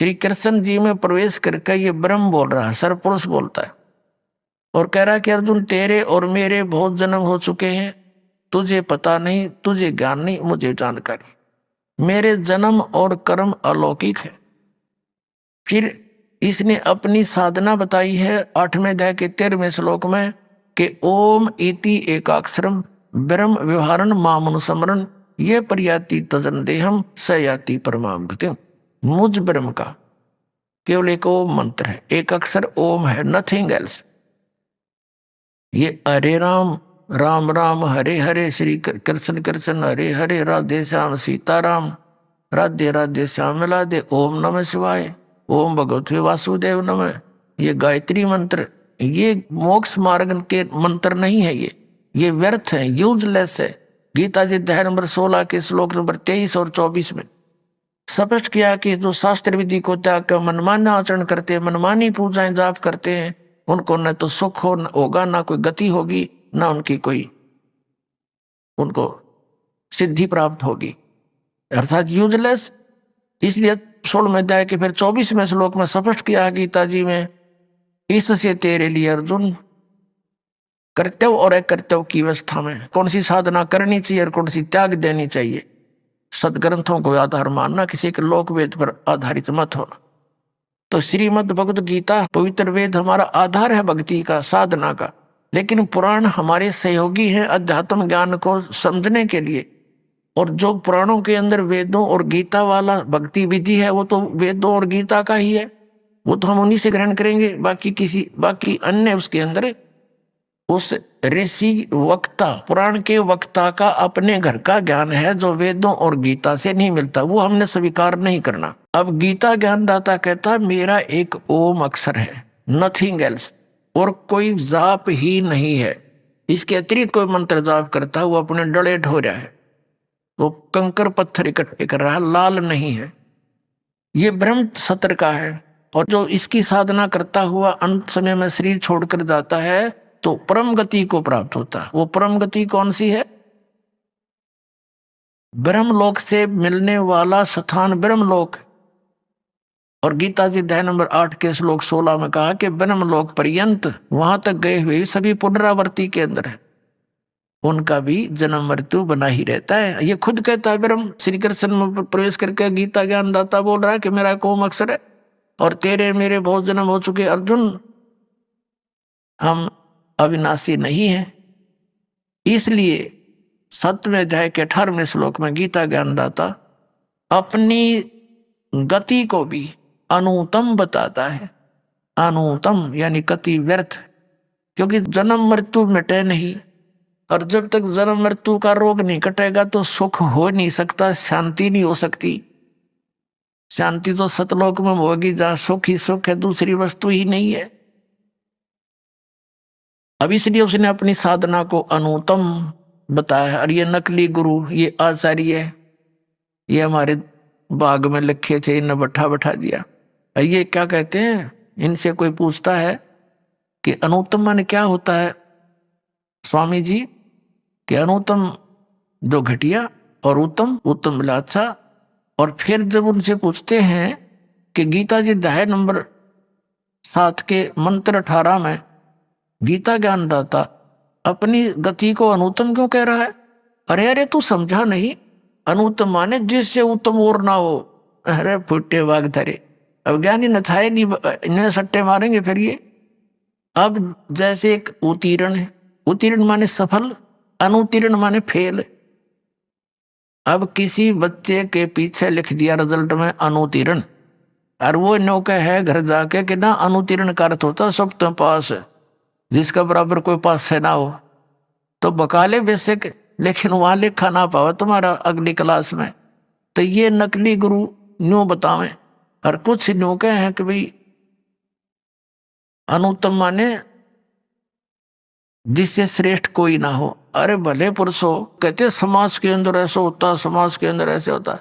श्री कृष्ण जी में प्रवेश करके ये ब्रह्म बोल रहा है, सरपुरुष बोलता है और कह रहा है कि अर्जुन तेरे और मेरे बहुत जन्म हो चुके हैं, तुझे पता नहीं, तुझे ज्ञान नहीं, मुझे जानकारी। मेरे जन्म और कर्म अलौकिक है। फिर इसने अपनी साधना बताई है 8वें अध्याय के 13वें श्लोक में कि ओम इति एकाक्षरम ब्रह्म व्यवहारन मामनुसमरण ये प्रयाति तजन देहम स याति परमाम गतिम। मुझ ब्रह्म का केवल एक ओम मंत्र है, एक अक्षर ओम है, नथिंग एल्स। ये हरे राम राम राम हरे हरे, श्री कृष्ण कृष्ण हरे हरे, राधे श्याम सीताराम, राधे राधे श्याम राधे, ओम नमः शिवाय, ओम भगवते वासुदेव नमः। ये गायत्री मंत्र, ये मोक्ष मार्ग के मंत्र नहीं है, ये व्यर्थ है, यूजलेस है। गीता जी अध्याय नंबर 16 के श्लोक नंबर 23 और 24 में स्पष्ट किया कि जो शास्त्र विधि को त्याग कर मनमाना आचरण करते हैं, मनमानी पूजाएं जाप करते हैं, उनको न तो सुख होगा, ना कोई गति होगी, ना उनकी कोई उनको सिद्धि प्राप्त होगी, अर्थात यूजलेस। इसलिए 16वें अध्याय के फिर 24वें श्लोक में स्पष्ट किया गीता जी में, इससे तेरे लिए अर्जुन कर्तव्य और अकर्तव्य की अवस्था में कौन सी साधना करनी चाहिए और कौन सी त्याग देनी चाहिए, सदग्रंथों को आधार मानना, किसी के लोक वेद पर आधारित मत होना। तो श्रीमद् भगवत गीता पवित्र वेद हमारा आधार है भक्ति का, साधना का, लेकिन पुराण हमारे सहयोगी हैं अध्यात्म ज्ञान को समझने के लिए। और जो पुराणों के अंदर वेदों और गीता वाला भक्ति विधि है वो तो वेदों और गीता का ही है, वो तो हम उन्हीं से ग्रहण करेंगे। बाकी अन्य उसके अंदर उस ऋषि वक्ता, पुराण के वक्ता का अपने घर का ज्ञान है जो वेदों और गीता से नहीं मिलता, वो हमने स्वीकार नहीं करना। अब गीता ज्ञानदाता कहता मेरा एक ओम अक्षर है, नथिंग एल्स, और कोई जाप ही नहीं है, इसके अतिरिक्त कोई मंत्र जाप करता है वो अपने डले ढो रहा है, वो कंकर पत्थर इकट्ठे कर रहा है, लाल नहीं है। ये ब्रह्म सत्र का है, और जो इसकी साधना करता हुआ अंत समय में शरीर छोड़कर जाता है तो परम गति को प्राप्त होता है। वो परम गति कौन सी है? ब्रह्मलोक से मिलने वाला स्थान ब्रह्मलोक। और गीता जी अध्याय नंबर 8 के श्लोक 16 में कहा कि ब्रह्मलोक पर्यंत वहां तक गए हुए सभी पुनरावृत्ति के अंदर है, उनका भी जन्म मृत्यु बना ही रहता है। ये खुद कहता है ब्रह्म, श्री कृष्ण में प्रवेश करके गीता ज्ञानदाता बोल रहा है कि मेरा कोम अक्षर है और तेरे मेरे बहुत जन्म हो चुके अर्जुन, हम अविनाशी नहीं है। इसलिए 7वें अध्याय के 18वें श्लोक में गीता ज्ञानदाता अपनी गति को भी अनुतम बताता है। अनुतम यानी गति व्यर्थ, क्योंकि जन्म मृत्यु मिटे नहीं, और जब तक जन्म मृत्यु का रोग नहीं कटेगा तो सुख हो नहीं सकता, शांति नहीं हो सकती। शांति तो सतलोक में होगी जहां सुख ही सुख है, दूसरी वस्तु ही नहीं है। अब इसलिए उसने अपनी साधना को अनुतम बताया है। और ये नकली गुरु, ये आचार्य है, ये हमारे बाग में लिखे थे, इन्हें बैठा दिया। और ये क्या कहते हैं, इनसे कोई पूछता है कि अनुत्तम माने क्या होता है स्वामी जी, कि अनुत्तम जो घटिया और उत्तम, उत्तम मिला अच्छा। और फिर जब उनसे पूछते हैं कि गीता जी अध्याय नंबर 7 के मंत्र 18 में गीता ज्ञानदाता अपनी गति को अनुत्तम क्यों कह रहा है? अरे अरे तू समझा नहीं, अनुत्तम माने जिससे उत्तम और ना हो। अरे फुटे वाग धरे, अब ज्ञानी न था नहीं, इन्हें सट्टे मारेंगे फिर ये। अब जैसे एक उत्तीर्ण है, उत्तीर्ण माने सफल, अनुत्तीर्ण माने फेल। अब किसी बच्चे के पीछे लिख दिया रिजल्ट में अनुत्तीर्ण, और वो नौका है घर जाके कि ना अनुत्तीर्ण का अर्थ होता सब तो पास है, जिसका बराबर कोई पास है ना हो तो बकाले बेसिक, लेकिन वहां लिखा ना पावा तुम्हारा अगली क्लास में। तो ये नकली गुरु न्यू बतावे, और कुछ न्यू कहे हैं कि भाई अनुत्तम माने जिससे श्रेष्ठ कोई ना हो। अरे भले पुरुषों, कहते समाज के अंदर ऐसा होता, समाज के अंदर ऐसे होता।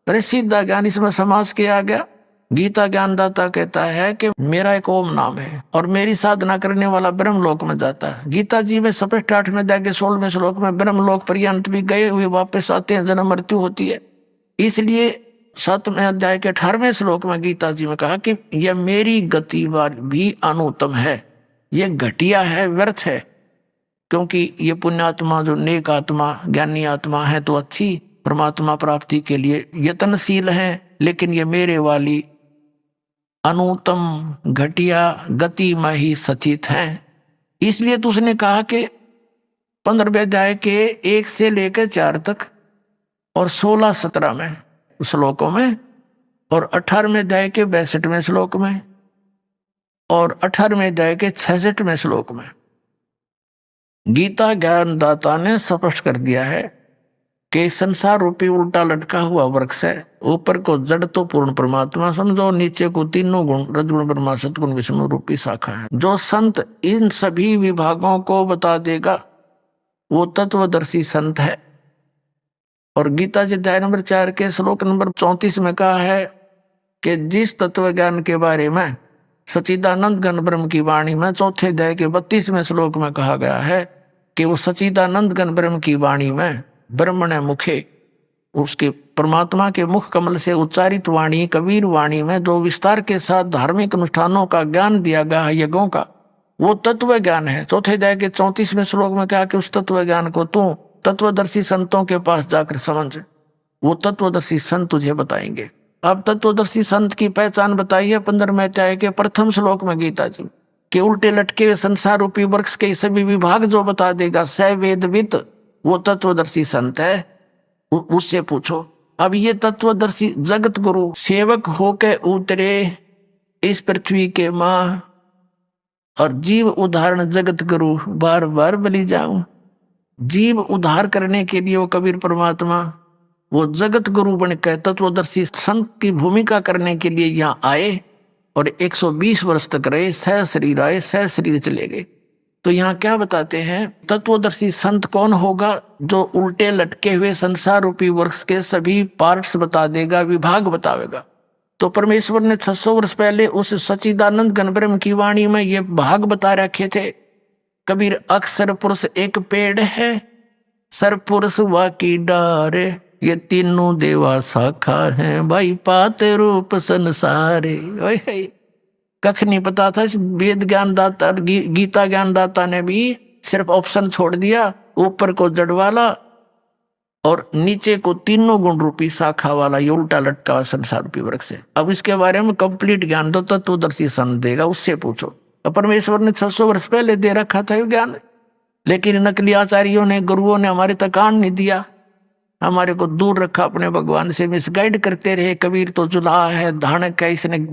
अरे सीधा ज्ञान इसमें समाज के आ गया। गीता ज्ञानदाता कहता है कि मेरा एक ओम नाम है और मेरी साधना करने वाला ब्रह्मलोक में जाता है। गीता जी में स्पष्ट 8वें अध्याय के 16वें श्लोक में ब्रह्मलोक पर्यंत भी गए हुए वापस आते हैं, जन्म मृत्यु होती है। इसलिए 7वें अध्याय के 18वें श्लोक में गीता जी में कहा कि यह मेरी गति भी अनुत्तम है, ये घटिया है, व्यर्थ है, क्योंकि ये पुण्यात्मा जो नेक आत्मा ज्ञानी आत्मा है तो अच्छी परमात्मा प्राप्ति के लिए यत्नशील है, लेकिन ये मेरे वाली अनुत्तम घटिया गति में ही सचित है। इसलिए तो उसने कहा कि 15वें अध्याय के 1 से लेकर 4 तक और 16-17 में श्लोकों में और 18वें अध्याय के 62वें श्लोक में और 18वें अध्याय के 66वें श्लोक में गीता ज्ञानदाता ने स्पष्ट कर दिया है कि संसार रूपी उल्टा लटका हुआ वृक्ष है। ऊपर को जड़ तो पूर्ण परमात्मा समझो, नीचे को तीनों गुण रजगुण ब्रह्मा सतगुण विष्णु रूपी शाखा है। जो संत इन सभी विभागों को बता देगा वो तत्वदर्शी संत है। और गीता जी अध्याय नंबर 4 के श्लोक नंबर 34 में कहा है कि जिस तत्व ज्ञान के बारे में सच्चिदानंद घन ब्रह्म की वाणी में 4थे अध्याय के 32वें श्लोक में कहा गया है कि वो सच्चिदानंद घन ब्रह्म की वाणी में ब्रह्मण मुखे उसके परमात्मा के मुख कमल से उच्चारित वाणी कबीर वाणी में जो विस्तार के साथ धार्मिक अनुष्ठानों का ज्ञान दिया गया है, यज्ञों का, वो तत्व ज्ञान है। 4थे अध्याय के 34वें श्लोक में कहा कि उस तत्व ज्ञान को तू तत्वदर्शी संतों के पास जाकर समझ, वो तत्वदर्शी संत तुझे बताएंगे। अब तत्वदर्शी संत की पहचान बताइए 15वें अध्याय के प्रथम श्लोक में गीता जी के उल्टे लटके हुए संसार रूपी वृक्ष के सभी विभाग जो बता देगा स वेदवित, वो तत्वदर्शी संत है, उससे पूछो। अब ये तत्वदर्शी जगत गुरु सेवक होके उतरे इस पृथ्वी के माँ और जीव उदाहरण जगत गुरु बार बार बलि जाऊं। जीव उद्धार करने के लिए वो कबीर परमात्मा वो जगत गुरु बनकर तत्वदर्शी संत की भूमिका करने के लिए यहाँ आए और 120 वर्ष तक रहे, सह शरीर आए, सह शरीर चले गए। तो यहाँ क्या बताते हैं, तत्वदर्शी संत कौन होगा? जो उल्टे लटके हुए संसार रूपी वृक्ष के सभी पार्ट्स बता देगा, विभाग बतावेगा। तो परमेश्वर ने 600 वर्ष पहले उस सच्चिदानंद घन ब्रह्म की वाणी में ये भाग बता रखे थे। कबीर अक्षर पुरुष एक पेड़ है, सरपुरुष वाकी डार, ये तीनों देवा शाखा है, भाई पाते रूप संसारे। कख नहीं पता था। वेद ज्ञान दाता गीता ज्ञान दाता ने भी सिर्फ ऑप्शन छोड़ दिया, ऊपर को जड़ वाला और नीचे को तीनों गुण रूपी शाखा वाला, ये उल्टा लटका संसार रूपी वृक्ष है। अब इसके बारे में कंप्लीट ज्ञान दो तत्वदर्शी संत देगा, उससे पूछो। परमेश्वर ने 600 वर्ष पहले दे रखा था ये ज्ञान, लेकिन नकली आचार्यों ने गुरुओं ने हमारे तक कान नहीं दिया, हमारे को दूर रखा अपने भगवान से, मिसगाइड करते रहे। कबीर तो जुलाहा है, धानक है, इसने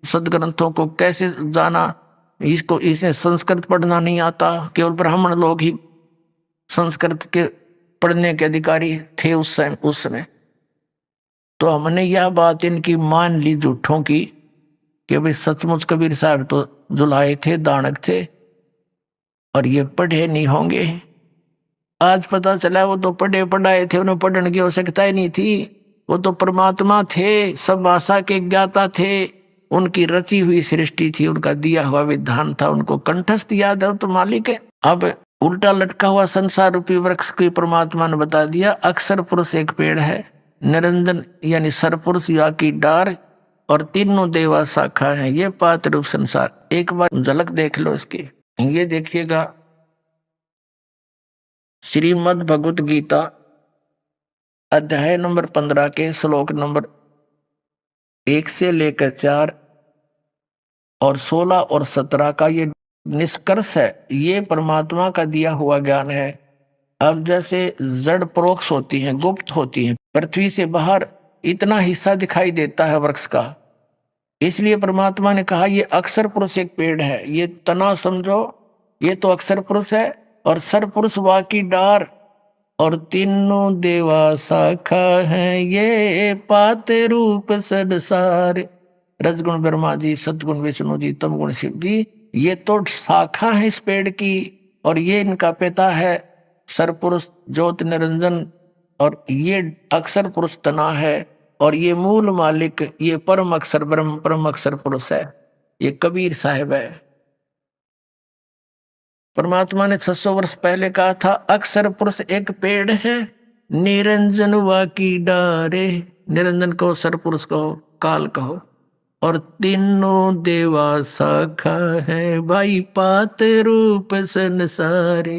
सदग्रंथों को कैसे जाना, इसको इसने संस्कृत पढ़ना नहीं आता, केवल ब्राह्मण लोग ही संस्कृत के पढ़ने के अधिकारी थे उस समय। तो हमने यह बात इनकी मान ली झूठों की कि भाई सचमुच कबीर साहब तो जुलाहे थे, दानक थे और ये पढ़े नहीं होंगे। आज पता चला वो तो पढ़े पढ़ाए थे, उन्हें पढ़ने की आवश्यकता ही नहीं थी। वो तो परमात्मा थे, सब भाषा के ज्ञाता थे, उनकी रची हुई सृष्टि थी, उनका दिया हुआ विधान था, उनको कंठस्थ याद है तो मालिक है। अब उल्टा लटका हुआ संसार रूपी वृक्ष को परमात्मा ने बता दिया, अक्षर पुरुष एक पेड़ है, निरंजन यानी सरपुरुष या की डार और तीनों देवा शाखा है, ये पात रूप संसार। एक बार झलक देख लो इसकी, ये देखिएगा श्रीमद् भगवत गीता अध्याय नंबर 15 के श्लोक नंबर 1 से लेकर 4 और 16 और 17 का ये निष्कर्ष है, ये परमात्मा का दिया हुआ ज्ञान है। अब जैसे जड़ परोक्ष होती हैं, गुप्त होती हैं, पृथ्वी से बाहर इतना हिस्सा दिखाई देता है वृक्ष का, इसलिए परमात्मा ने कहा ये अक्षर पुरुष एक पेड़ है, ये तना समझो, ये तो अक्षर पुरुष है और सरपुरुष वाकी डार और तीनों देवा शाखा है, ये पाते रूप संसार। रजगुण ब्रह्मा जी, सतगुण विष्णु जी, तमगुण शिव जी, ये तो शाखा है इस पेड़ की और ये इनका पिता है सरपुरुष ज्योत निरंजन और ये अक्षर पुरुष तना है और ये मूल मालिक, ये परम अक्षर ब्रह्म परम अक्षर पुरुष है, ये कबीर साहिब है। परमात्मा ने 600 वर्ष पहले कहा था अक्षर पुरुष एक पेड़ है, निरंजन वाकी डारे, निरंजन कहो, सरपुरुष कहो, काल कहो, और तीनों देवा शाखा है भाई पात रूप संसारे।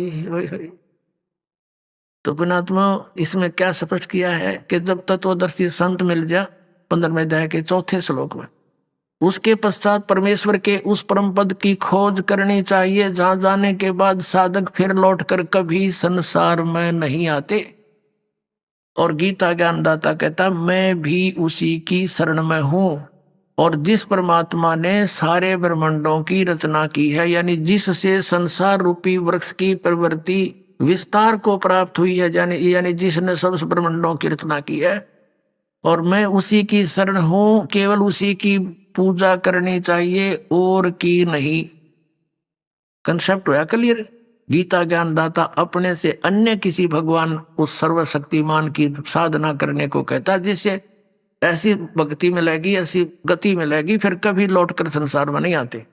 तो पुणात्मा इसमें क्या स्पष्ट किया है कि जब तत्वदर्शी संत मिल जा 15वें अध्याय के 4थे श्लोक में, उसके पश्चात परमेश्वर के उस परम पद की खोज करनी चाहिए जहां जाने के बाद साधक फिर लौटकर कभी संसार में नहीं आते। और गीता ज्ञानदाता कहता मैं भी उसी की शरण में हूं, और जिस परमात्मा ने सारे ब्रह्मांडों की रचना की है, यानी जिससे संसार रूपी वृक्ष की प्रवृत्ति विस्तार को प्राप्त हुई है, यानी जिसने सब ब्रह्मांडों की रचना की है, और मैं उसी की शरण हूं, केवल उसी की पूजा करनी चाहिए और की नहीं। कंसेप्ट हुआ क्लियर। गीता ज्ञानदाता अपने से अन्य किसी भगवान उस सर्वशक्तिमान की साधना करने को कहता, जिससे ऐसी भक्ति में लगी, ऐसी गति में लगी, फिर कभी लौटकर संसार में नहीं आते।